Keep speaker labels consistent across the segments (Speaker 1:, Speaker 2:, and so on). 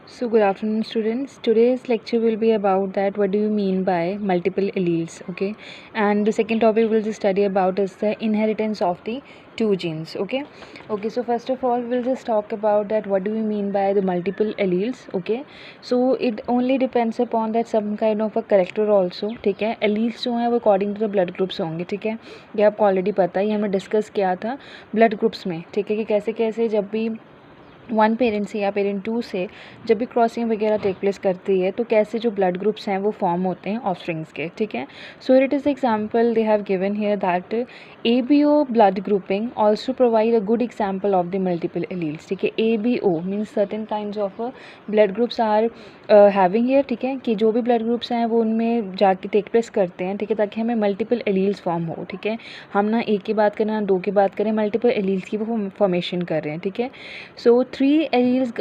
Speaker 1: So good afternoon students. Today's lecture will be about that what do you mean by multiple alleles, okay? And the second topic we'll just study about is the inheritance of the two genes, okay? Okay, so first of all we'll just talk about that what do we mean by the multiple alleles, okay? So it only depends upon that some kind of a character also, ठीक है? Alleles जो हैं वो according to the blood groups होंगे, ठीक है? ये आपको ऑलरेडी पता है, ये हमने डिस्कस किया था ब्लड ग्रुप्स में, ठीक है? कि कैसे कैसे जब भी वन पेरेंट से या पेरेंट टू से जब भी क्रॉसिंग वगैरह टेक प्लेस करती है तो कैसे जो ब्लड ग्रुप्स हैं वो फॉर्म होते हैं ऑफस्प्रिंग्स के, ठीक है. So it is example they have given here that ABO blood grouping also provide a good example of the multiple alleles, ठीक है. ABO means certain kinds of blood groups are having here, ठीक है, कि जो भी blood groups हैं वो उनमें जाके टेक प्लेस करते हैं, ठीक है, ताकि हमें मल्टीपल एलील्स फॉर्म हो, ठीक है. हम ना एक की बात करें ना दो की बात करें, मल्टीपल एलील्स की वो फॉर्मेशन कर रहे हैं, ठीक है. सो 3 alleles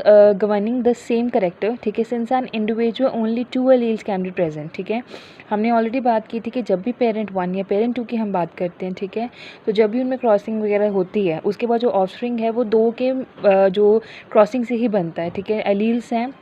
Speaker 1: governing the same character, ठीक है. Since an individual only 2 alleles can be present, ठीक है. हमने ऑलरेडी बात की थी कि जब भी पेरेंट 1 या पेरेंट 2 की हम बात करते हैं, ठीक है, तो जब भी उनमें क्रॉसिंग वगैरह होती है उसके बाद जो ऑफस्प्रिंग है वो 2 के जो क्रॉसिंग से ही बनता है, ठीक है. एलील्स हैं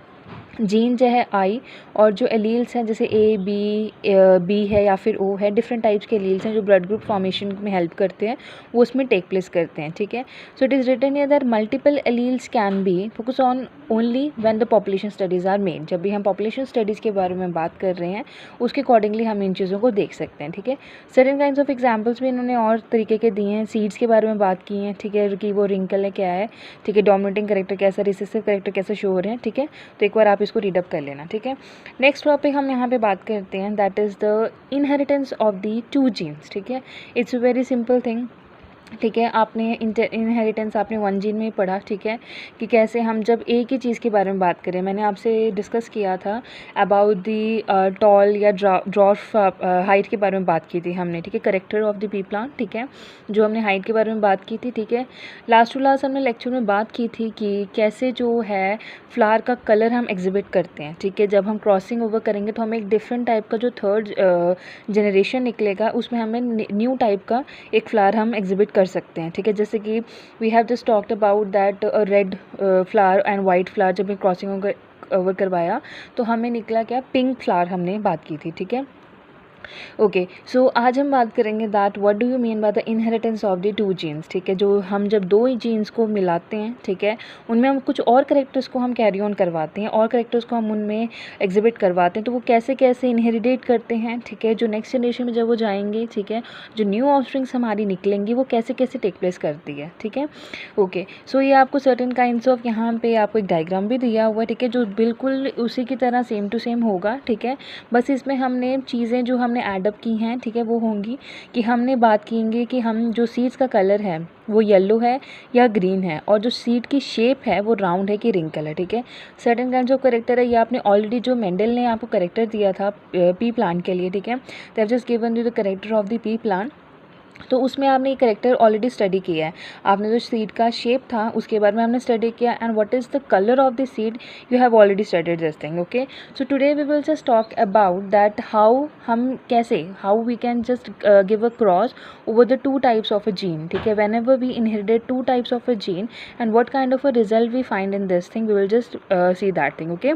Speaker 1: जीन जो है आई, और जो एलील्स हैं जैसे बी है या फिर ओ है, डिफरेंट टाइप्स के एलील्स हैं जो ब्लड ग्रुप फॉर्मेशन में हेल्प करते हैं, वो उसमें टेक प्लेस करते हैं, ठीक है. So it is written here that multiple alleles can be focus on only when the population studies are made. जब भी हम पॉपुलेशन स्टडीज़ के बारे में बात कर रहे हैं उसके अकॉर्डिंगली हम इन चीज़ों को देख सकते हैं, ठीक है. सर्टेन काइंड्स ऑफ एग्जाम्पल्स भी इन्होंने और तरीके के दिए हैं. सीड्स के बारे में बात की है, ठीक है, कि वो रिंकल है क्या है, ठीक है, डोमिनेटिंग करेक्टर कैसा, रिसेसिव करेक्टर कैसे शो हो रहे हैं, ठीक है. तो एक बार आप इसको रीडअप कर लेना, ठीक है. नेक्स्ट टॉपिक हम यहाँ पे बात करते हैं that is the inheritance of the two genes, ठीक है. It's a very simple thing, ठीक है. आपने इनहेरिटेंस आपने 1 जीन में ही पढ़ा, ठीक है, कि कैसे हम जब एक ही चीज़ के बारे में बात करें. मैंने आपसे डिस्कस किया था अबाउट दी टॉल या ड्वार्फ हाइट के बारे में बात की थी हमने, ठीक है, character of the P plant, ठीक है, जो हमने हाइट के बारे में बात की थी, ठीक है. लास्ट टू लास्ट हमने लेक्चर में बात की थी कि कैसे जो है फ्लावर का कलर हम एग्जिबिट करते हैं, ठीक है. जब हम क्रॉसिंग ओवर करेंगे तो हमें एक डिफरेंट टाइप का जो थर्ड जनरेशन निकलेगा उसमें हमें न्यू टाइप का एक फ्लावर हम एग्जिबिट कर सकते हैं, ठीक है. जैसे कि we have just talked about that red flower and white flower. जब भी क्रॉसिंग ओवर करवाया तो हमें निकला क्या, पिंक फ्लावर हमने बात की थी, ठीक है. ओके, सो आज हम बात करेंगे that what do you mean by the inheritance of the two genes, ठीक है. जो हम जब दो जीन्स को मिलाते हैं, ठीक है, उनमें हम कुछ और करेक्टर्स को हम कैरी ऑन करवाते हैं और करेक्टर्स को हम उनमें एग्जिबिट करवाते हैं, तो वो कैसे कैसे इनहेरिटेट करते हैं, ठीक है. जो नेक्स्ट जनरेशन में जब वो जाएंगे, ठीक है, जो न्यू ऑफस्प्रिंग्स हमारी निकलेंगी वो कैसे कैसे टेक प्लेस करती है, ठीक है. ओके, सो ये आपको सर्टेन काइंड्स ऑफ यहाँ पे आपको एक डायग्राम भी दिया हुआ है, ठीक है, जो बिल्कुल उसी की तरह सेम टू सेम होगा, ठीक है. बस इसमें हमने चीज़ें जो हमने एडअप की हैं, ठीक है, वो होंगी कि हमने बात कीजिए कि हम जो सीड्स का कलर है वो येलो है या ग्रीन है, और जो सीड की शेप है वो राउंड है कि रिंकल है, ठीक है. सर्टेन काइंड्स ऑफ करेक्टर है, ये आपने ऑलरेडी जो मेंडल ने आपको करेक्टर दिया था पी प्लांट के लिए, ठीक है, they have just given you the character of the P plant. तो उसमें आपने ये करेक्टर ऑलरेडी स्टडी किया है. आपने जो सीड का शेप था उसके बारे में हमने स्टडी किया, and what is the colour of the seed you have already studied this thing. Okay, so today we will just talk about that how we can just give a cross over the two types of a gene, ठीक है. Whenever we inherited two types of a gene and what kind of a result we find in this thing, we will just see that thing. Okay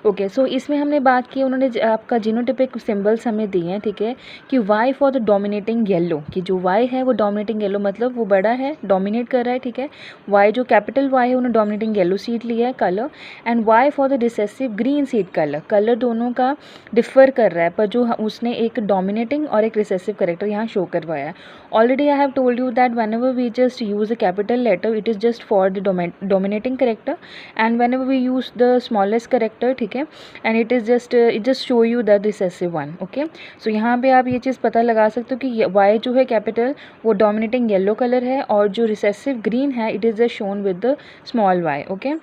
Speaker 1: okay, सो इसमें हमने बात की, उन्होंने आपका genotypic symbols हमें दिए हैं, ठीक है, कि Y for the dominating yellow, कि जो वाई है वो डोमिनेटिंग येलो मतलब वो बड़ा है, डोमिनेट कर रहा है, ठीक है. वाई जो कैपिटल वाई है उन्होंने डोमिनेटिंग येलो सीड लिया है colour, and Y for the recessive green seed colour दोनों का डिफर कर रहा है, पर जो उसने एक डोमिनेटिंग और एक रिसेसिव करेक्टर यहाँ शो करवाया है. Already I have told you that whenever we just use a capital letter it is just for the dominating character, and whenever we use the smallest character, ठीक है, and it just show you the recessive one. Okay, so यहाँ पे आप ये चीज़ पता लगा सकते हो कि वाई जो है कैपिटल वो डोमिनेटिंग येलो कलर है, और जो रिसेसिव ग्रीन है it is just shown with the small Y. Okay,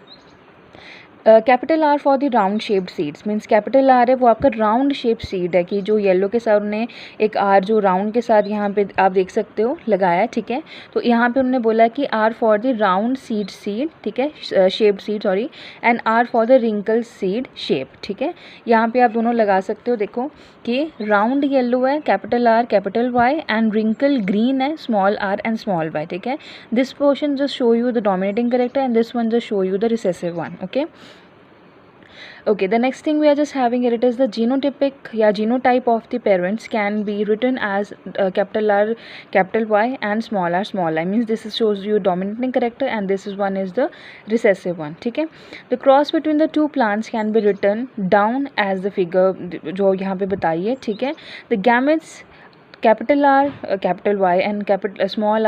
Speaker 1: capital R for the round shaped seeds, means capital R है वो आपका राउंड शेप सीड है, कि जो येलो के साथ उन्होंने एक आर जो राउंड के साथ यहाँ पे आप देख सकते हो लगाया, ठीक है. तो यहाँ पे उन्होंने बोला कि R for the round seed, ठीक है, shaped seed sorry, and R for the wrinkle seed shape, ठीक है. यहाँ पे आप दोनों लगा सकते हो, देखो कि राउंड येलो है capital R capital Y, and wrinkle green है small r and small y, ठीक है. This portion just show you the dominating character and this one just show you the recessive one. Okay, Okay, the next thing we are just having here, it is the genotypic या genotype of the parents can be written as capital R, capital Y and small r. Means this shows you dominating character and this is one is the recessive one. ठीक है. The cross between the two plants can be written down as the figure जो यहाँ पे बताई है. ठीक है. The gametes capital R, capital Y and capital small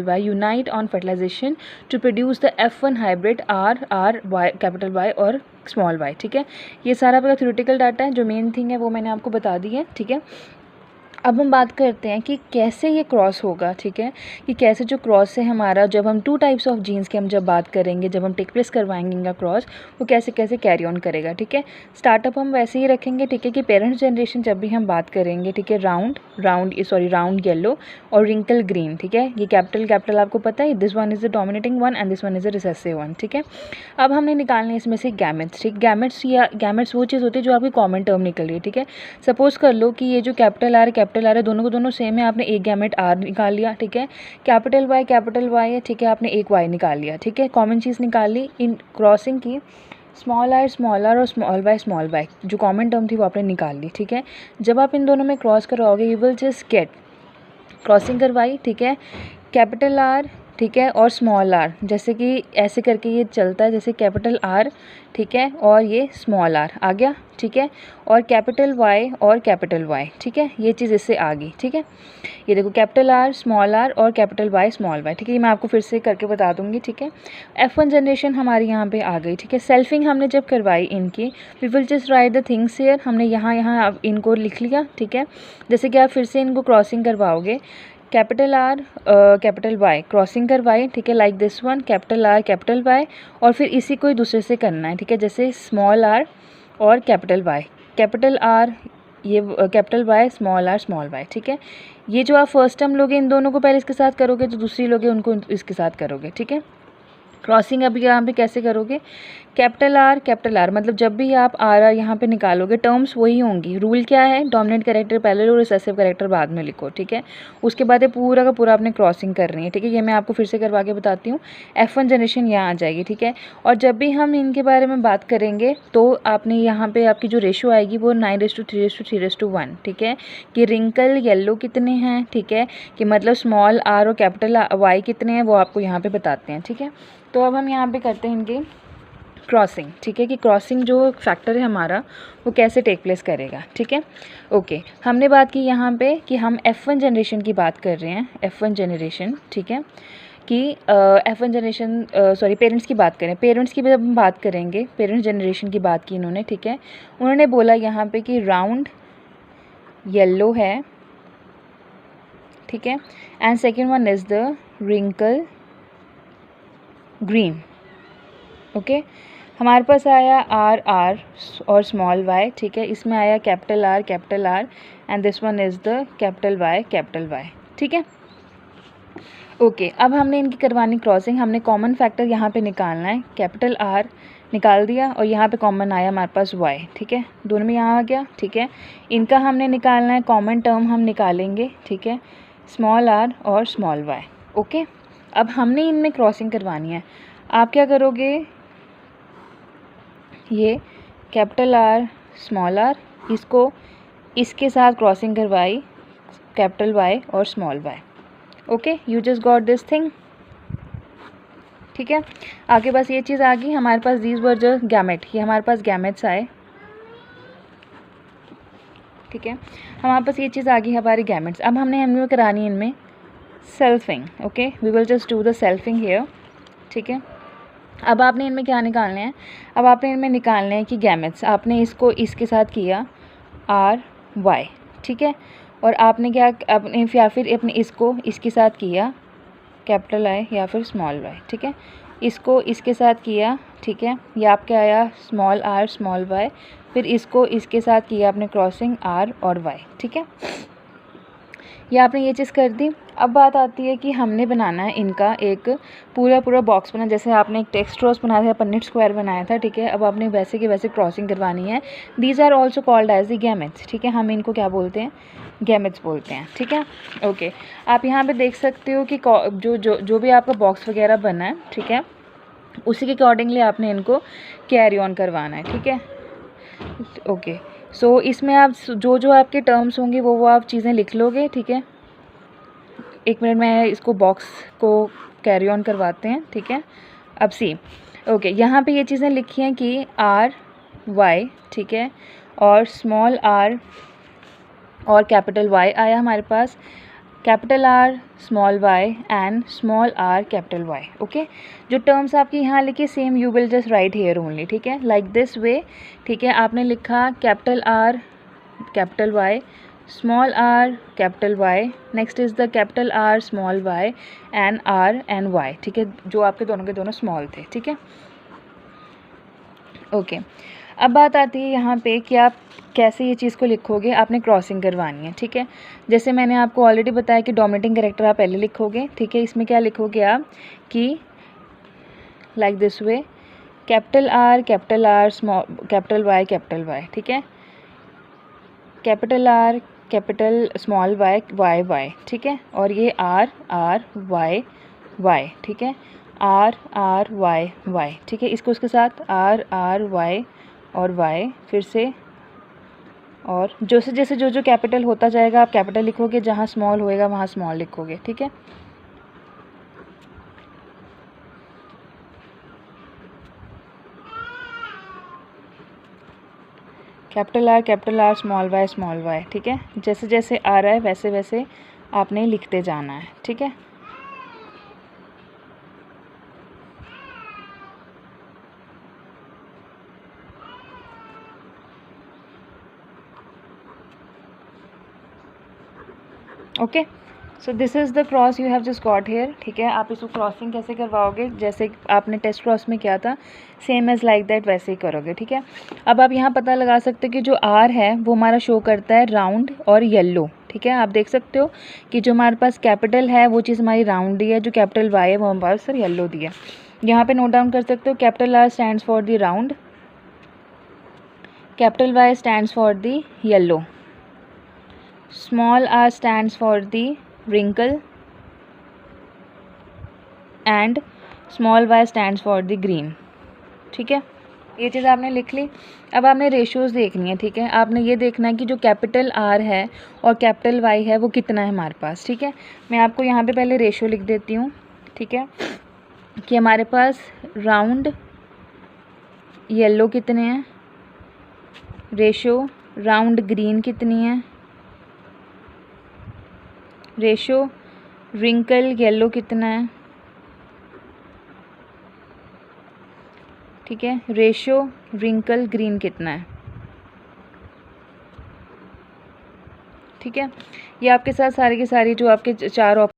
Speaker 1: y unite on fertilization to produce the F1 hybrid R Y capital Y और small y. ठीक है. ये सारा आपका थ्योरेटिकल डाटा है. जो मेन थिंग है वो मैंने आपको बता दी है. ठीक है. अब हम बात करते हैं कि कैसे ये क्रॉस होगा. ठीक है. कि कैसे जो क्रॉस है हमारा, जब हम 2 टाइप्स ऑफ जीन्स की हम जब बात करेंगे, जब हम टेक प्लेस करवाएंगे इनका क्रॉस, वो कैसे कैसे कैरी ऑन करेगा. ठीक है. स्टार्टअप हम वैसे ही रखेंगे. ठीक है. कि पेरेंट्स जनरेशन जब भी हम बात करेंगे, ठीक है, राउंड येलो और रिंकल ग्रीन. ठीक है. ये कैपिटल आपको पता है, this one is the dominating one and this one is the recessive one. ठीक है. अब हमने निकालने इसमें से गैमेट्स. ठीक. गैमेट्स वो चीज़ होती है जो आपकी कॉमन टर्म निकल रही है. ठीक है. सपोज कर लो कि ये जो कैपिटल आर है दोनों को दोनों सेम है. आपने एक गैमेट आर निकाल लिया. ठीक है. कैपिटल वाई है. ठीक है. आपने एक वाई निकाल लिया. ठीक है. कॉमन चीज़ निकाल ली. इन क्रॉसिंग की स्मॉल आर और स्मॉल वाई जो कॉमन टर्म थी वो आपने निकाल ली. ठीक है. जब आप इन दोनों में क्रॉस कराओगे you will just get crossing करवाई. ठीक है. कैपिटल आर, ठीक है, और स्मॉल आर, जैसे कि ऐसे करके ये चलता है, जैसे कैपिटल आर, ठीक है, और ये स्मॉल आर आ गया. ठीक है. और कैपिटल वाई और कैपिटल वाई. ठीक है. ये चीज़ इससे आ गई. ठीक है. ये देखो कैपिटल आर, स्मॉल आर और कैपिटल वाई, स्मॉल वाई. ठीक है. ये मैं आपको फिर से करके बता दूंगी. ठीक है. F1 जनरेशन हमारी यहाँ पे आ गई. ठीक है. सेल्फिंग हमने जब करवाई इनकी, we will just write the things here. हमने यहाँ अब इनको लिख लिया. ठीक है. जैसे कि आप फिर से इनको क्रॉसिंग करवाओगे, capital R capital Y crossing करवाई. ठीक है. Like this one, capital R capital Y, और फिर इसी को ही दूसरे से करना है. ठीक है. जैसे स्मॉल आर और कैपिटल वाई, कैपिटल आर, ये कैपिटल वाई, स्मॉल वाई. ठीक है. ये जो आप फर्स्ट टर्म लोगे इन दोनों को पहले इसके साथ करोगे, जो दूसरी लोगे उनको इसके साथ करोगे. ठीक है. क्रॉसिंग अभी यहाँ पे कैसे करोगे, कैपिटल आर मतलब जब भी आप आर यहाँ पे निकालोगे टर्म्स वही होंगी. रूल क्या है, डोमिनेंट कैरेक्टर पहले लो, रिसेसिव कैरेक्टर बाद में लिखो. ठीक है. उसके बाद ये पूरा का पूरा आपने क्रॉसिंग करनी है. ठीक है. ये मैं आपको फिर से करवा के बताती हूँ. F1 जनरेशन यहाँ आ जाएगी. ठीक है. और जब भी हम इनके बारे में बात करेंगे तो आपने यहाँ पे आपकी जो रेशो आएगी वो 9:3:3:1. ठीक है. कि रिंकल येलो कितने हैं. ठीक है. कि मतलब स्मॉल आर और कैपिटल वाई कितने हैं वो आपको यहाँ पे बताते हैं. ठीक है. तो अब हम यहाँ पे करते हैं इनकी क्रॉसिंग. ठीक है. कि क्रॉसिंग जो फैक्टर है हमारा वो कैसे टेक प्लेस करेगा. ठीक है. ओके. हमने बात की यहाँ पे कि हम F1 जनरेशन की बात कर रहे हैं. F1 generation. ठीक है. कि F1 जनरेशन पेरेंट्स की बात करें. पेरेंट्स की जब हम बात करेंगे, पेरेंट्स जनरेशन की बात की इन्होंने. ठीक है. उन्होंने बोला यहाँ पे कि राउंड येलो है. ठीक है. And second one is the wrinkle green. Okay. हमारे पास आया आर और स्मॉल वाई. ठीक है. इसमें आया capital R and this one is the capital Y. ठीक है. ओके. अब हमने इनकी करवानी क्रॉसिंग. हमने कॉमन फैक्टर यहाँ पे निकालना है. कैपिटल आर निकाल दिया और यहाँ पे कॉमन आया हमारे पास वाई. ठीक है. दोनों में यहाँ आ गया. ठीक है. इनका हमने निकालना है कॉमन टर्म हम निकालेंगे. ठीक है. स्मॉल आर और स्मॉल वाई. ओके. अब हमने इनमें क्रॉसिंग करवानी है. आप क्या करोगे, ये कैपिटल आर स्मॉल आर, इसको इसके साथ क्रॉसिंग करवाई, कैपिटल वाई और small Y. Okay. You just got this thing. ठीक है. आगे बस ये चीज़ आ गई हमारे पास. दीज वर जो गैमेट, ये हमारे पास गैमेट्स आए. ठीक है. हमारे पास ये चीज़ आ गई हमारी गैमेट्स. अब हमने करानी इनमें selfing. Okay. We will just do the selfing here. ठीक है. अब आपने इनमें क्या निकालने हैं, अब आपने इनमें निकालने हैं कि गैमेट्स. आपने इसको इसके साथ किया आर वाई. ठीक है. और आपने क्या अपने या फिर अपने इसको इसके साथ किया कैपिटल आई या फिर स्मॉल वाई. ठीक है. इसको इसके साथ किया. ठीक है. ये आपका आया स्मॉल आर स्मॉल वाई. फिर इसको इसके साथ किया आपने क्रॉसिंग आर और वाई. ठीक है. ये आपने ये चीज़ कर दी. अब बात आती है कि हमने बनाना है इनका एक पूरा बॉक्स बना. जैसे आपने एक टेक्स्ट रोज बनाया था, पन्नेट स्क्वायर बनाया था. ठीक है. अब आपने वैसे के वैसे क्रॉसिंग करवानी है. These are also called as the gametes. ठीक है. हम इनको क्या बोलते हैं, गैमेट्स बोलते हैं. ठीक है. ओके. आप यहाँ पे देख सकते हो कि जो भी आपका बॉक्स वगैरह बना है. ठीक है. उसी के अकॉर्डिंगली आपने इनको कैरी ऑन करवाना है, ठीक है। ओके, सो इसमें आप जो जो आपके टर्म्स होंगे वो आप चीज़ें लिख लोगे, ठीक है। एक मिनट में इसको बॉक्स को कैरी ऑन करवाते हैं, ठीक है। अब सी ओके, यहाँ पे ये चीज़ें लिखी हैं कि आर वाई, ठीक है, और स्मॉल आर और कैपिटल वाई आया हमारे पास, capital R small y and small r capital Y. Okay, जो टर्म्स आपकी यहाँ लिखी same you will just write here only, ठीक है, लाइक दिस वे, ठीक है। आपने लिखा capital R capital Y, small r capital Y, next is the capital R small y and R and Y, ठीक है, जो आपके दोनों के दोनों स्मॉल थे, ठीक है। ओके, अब बात आती है यहाँ पे कि आप कैसे ये चीज़ को लिखोगे। आपने क्रॉसिंग करवानी है, ठीक है। जैसे मैंने आपको ऑलरेडी बताया कि डोमिनेटिंग कैरेक्टर आप पहले लिखोगे, ठीक है। इसमें क्या लिखोगे आप कि like this way, capital R small capital Y, ठीक है, capital R capital small Y Y Y, ठीक है, और ये आर वाई वाई, ठीक है, आर वाई वाई, ठीक है। इसको उसके साथ आर वाई और वाई फिर से, और जैसे जैसे जो जो कैपिटल होता जाएगा आप कैपिटल लिखोगे, जहाँ स्मॉल होएगा वहाँ स्मॉल लिखोगे, ठीक है। कैपिटल आर स्मॉल वाई, ठीक है। जैसे जैसे आ रहा है वैसे वैसे आपने लिखते जाना है, ठीक है। Okay, so this is the cross you have just got hair, ठीक है। आप इसको क्रॉसिंग कैसे करवाओगे, जैसे आपने टेस्ट क्रॉस में किया था सेम एज़ लाइक दैट वैसे ही करोगे, ठीक है। अब आप यहाँ पता लगा सकते हो कि जो आर है वो हमारा शो करता है राउंड और येलो, ठीक है। आप देख सकते हो कि जो हमारे पास कैपिटल है वो चीज़ हमारी राउंड दी है, जो कैपिटल वाई है वो हमारे पास सर येलो दी है। यहाँ पे नोट डाउन कर सकते हो, capital R stands for the round, capital Y stands for the yellow, small r stands for the wrinkle and small y stands for the green, ठीक है। ये चीज़ आपने लिख ली। अब आपने रेशियोज़ देखनी है, ठीक है। आपने ये देखना है कि जो कैपिटल आर है और कैपिटल वाई है वो कितना है हमारे पास, ठीक है। मैं आपको यहाँ पे पहले रेशियो लिख देती हूँ, ठीक है, कि हमारे पास राउंड येलो कितने हैं, रेशियो राउंड ग्रीन कितनी है, रेशियो रिंकल येलो कितना है, ठीक है, रेशियो रिंकल ग्रीन कितना है, ठीक है। ये आपके साथ सारी की सारी जो आपके चार